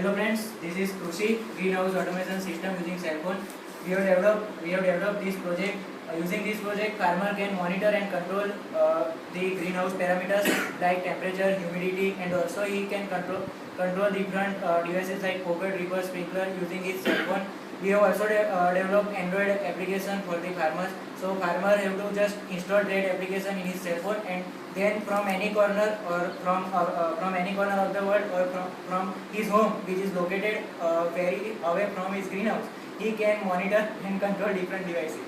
Hello friends, this is Krushi Greenhouse Automation System using cell phone. We have developed this project. Using this project, farmer can monitor and control the greenhouse parameters like temperature, humidity, and also he can control different devices like pocket, dripper, sprinkler using his cell phone. We have also developed Android application for the farmers. So farmer have to just install that application in his cell phone, and then from any corner or from any corner of the world or from his home, which is located very away from his greenhouse, he can monitor and control different devices.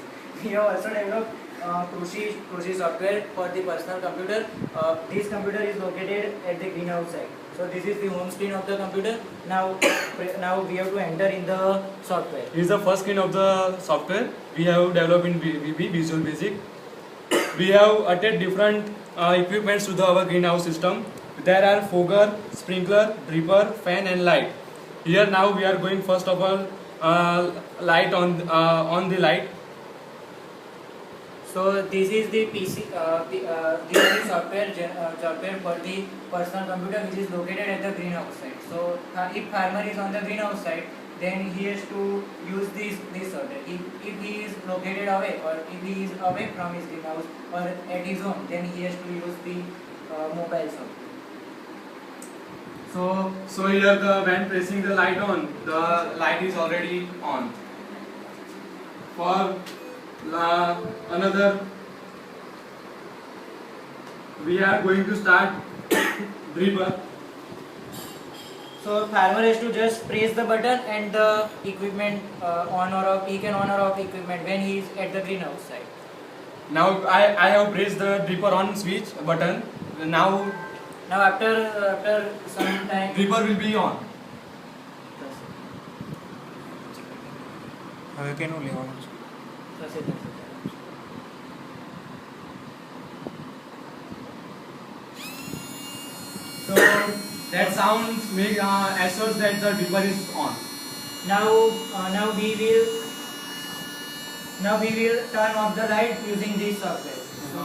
We have also developed Krushi software for the personal computer. This computer is located at the greenhouse side. So this is the home screen of the computer. Now we have to enter in the software. This is the first screen of the software we have developed in VB Visual Basic. We have added different equipments to our greenhouse system. There are fogger, sprinkler, dripper, fan and light. Here now we are going first of all light on the light. So this is the PC, this is the software for the personal computer which is located at the greenhouse side. So if farmer is on the greenhouse side, then he has to use this software. If he is located away or if he is away from his greenhouse or at his home, then he has to use the mobile software. So here when pressing the light on, the light is already on. For another, we are going to start dripper. So farmer has to just press the button and the equipment on or off. He can on or off equipment when he is at the greenhouse side. Now I have pressed the dripper on switch button. Now after some time, dripper will be on. હવે કેનું લેવાનું છે? So that sound assures that the dripper is on. Now we will turn off the light using this software. So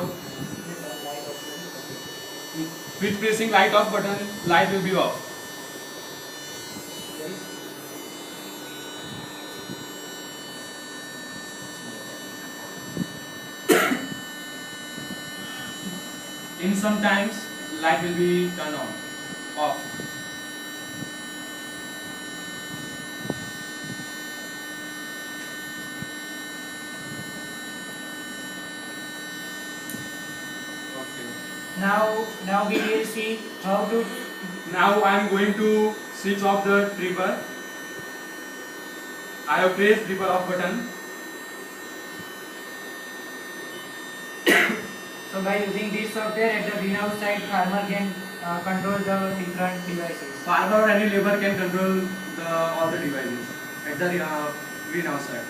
With pressing light off button, light will be off. In some times, light will be turned on, off. Okay. now we will see how to. Now I am going to switch off the dripper. I have pressed dripper off button. So by using this software at the greenhouse side, farmer can control the different devices. Farmer or any labor can control all the devices at the greenhouse side.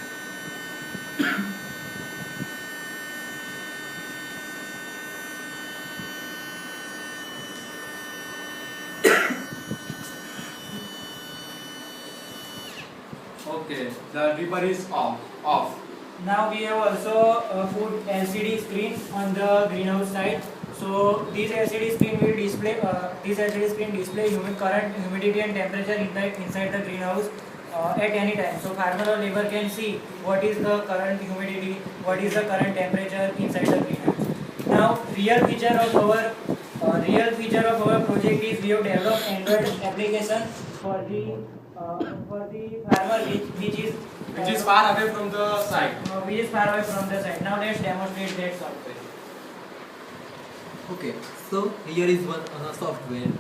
Okay, the dripper is off. Now we have also put LCD screen on the greenhouse side. So this LCD screen will display current, humidity and temperature inside the greenhouse at any time. So farmer or labor can see what is the current humidity, what is the current temperature inside the greenhouse. Now real feature of our project is we have developed Android application for the farmer Which is far away from the site. which is far away from the site. Now let's demonstrate that software. Okay, so here is one software.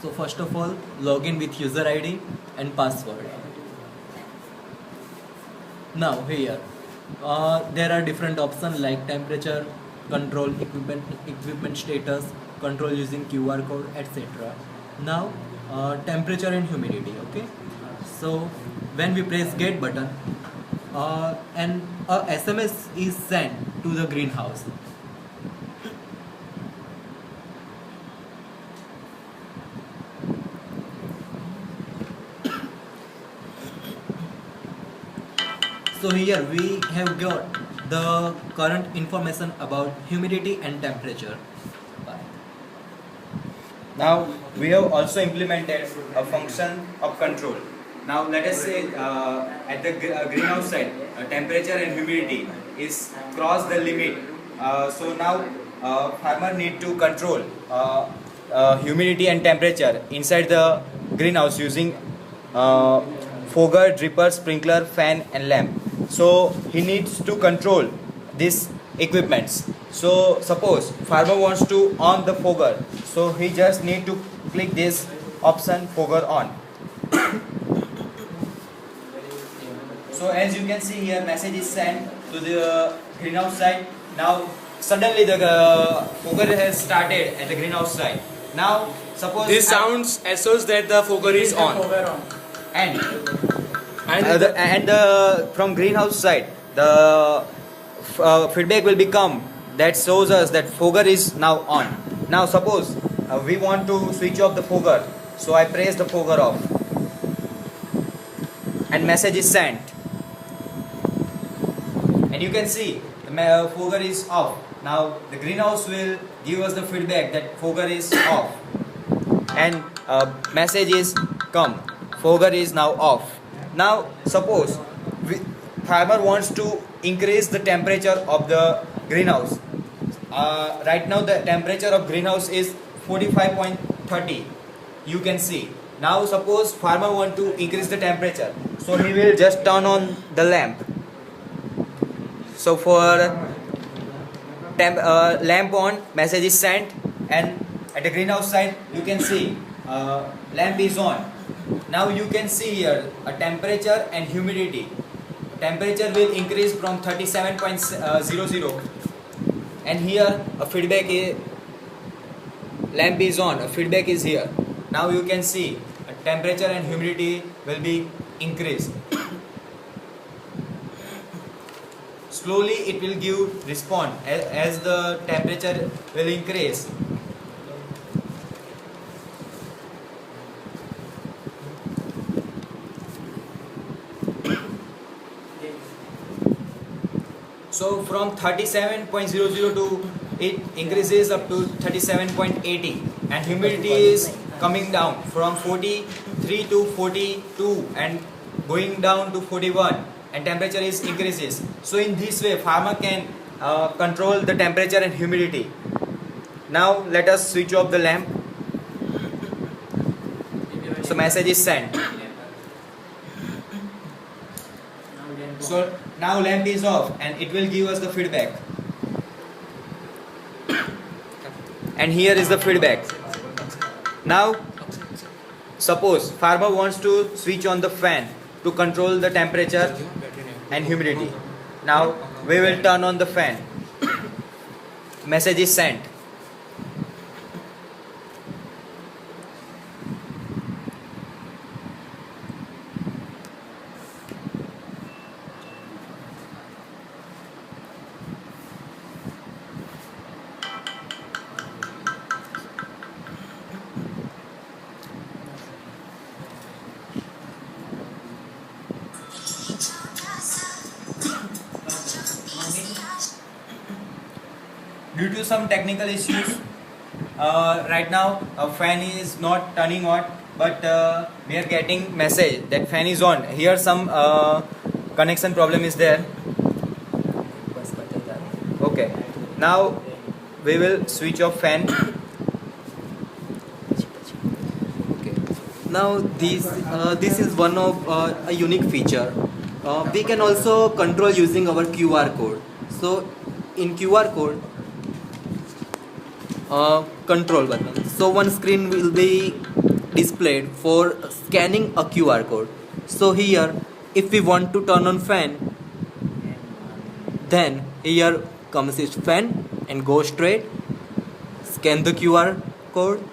So first of all, log in with user ID and password. Now here, there are different options like temperature, control, equipment status, control using QR code, etc. Now temperature and humidity. Okay, so when we press get button, and a SMS is sent to the greenhouse. So here we have got the current information about humidity and temperature. Bye. Now we have also implemented a function of control. Now let us say at the greenhouse side, temperature and humidity is cross the limit. So now farmer need to control humidity and temperature inside the greenhouse using fogger, dripper, sprinkler, fan and lamp. So he needs to control these equipments. So suppose farmer wants to on the fogger, so he just need to click this option fogger on. So as you can see here, message is sent to the greenhouse side. Now suddenly the fogger has started at the greenhouse side. Now suppose This sounds assures that the fogger is on. and And from greenhouse side the feedback will become that shows us that fogger is now on. Now suppose we want to switch off the fogger, so I press the fogger off and message is sent, and you can see the fogger is off. Now the greenhouse will give us the feedback that fogger is off, and message is come, fogger is now off. Now suppose farmer wants to increase the temperature of the greenhouse. Right now the temperature of greenhouse is 45.30. You can see. Now suppose farmer want to increase the temperature, so he will just turn on the lamp. So for lamp on, message is sent, and at the greenhouse side you can see lamp is on. Now you can see here a temperature and humidity. Temperature will increase from 37.00, and here a feedback is lamp is on, a feedback is here. Now you can see a temperature and humidity will be increased. Slowly it will give response as the temperature will increase. So from 37.00 to it increases up to 37.80, and humidity is coming down from 43 to 42 and going down to 41, and temperature is increases. So in this way farmer can control the temperature and humidity. Now let us switch off the lamp. So message is sent. So now lamp is off and it will give us the feedback. And here is the feedback. Now suppose farmer wants to switch on the fan to control the temperature and humidity. Now we will turn on the fan. Message is sent. Due to some technical issues, right now a fan is not turning on, but we are getting message that fan is on. Here some connection problem is there. Okay, now we will switch off fan. Okay. Now this is one of a unique feature. We can also control using our QR code. So in QR code, control button. So one screen will be displayed for scanning a QR code. So here, if we want to turn on fan, then here comes its fan and go straight, scan the QR code.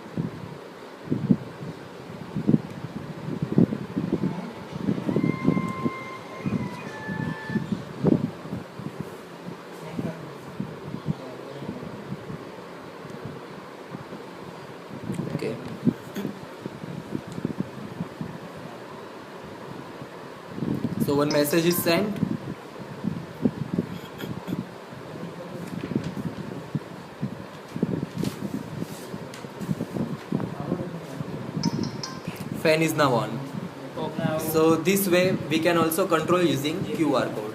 Okay. So one message is sent. fan is now on. Now, So this way we can also control using QR code.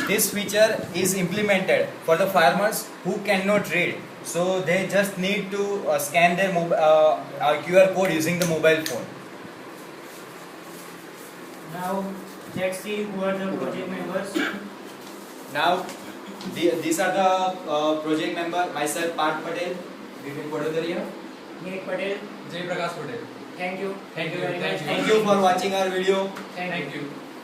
This feature is implemented for the farmers who cannot read. So they just need to scan their QR code using the mobile phone. now let's see who are the project members. Now, these are the project member. Myself, Parth Patel, Vivek Pododaria. Nick Patel. Jay Prakash Patel. Thank you. Thank you. very much. Thank you for watching our video. Thank you. Thank you.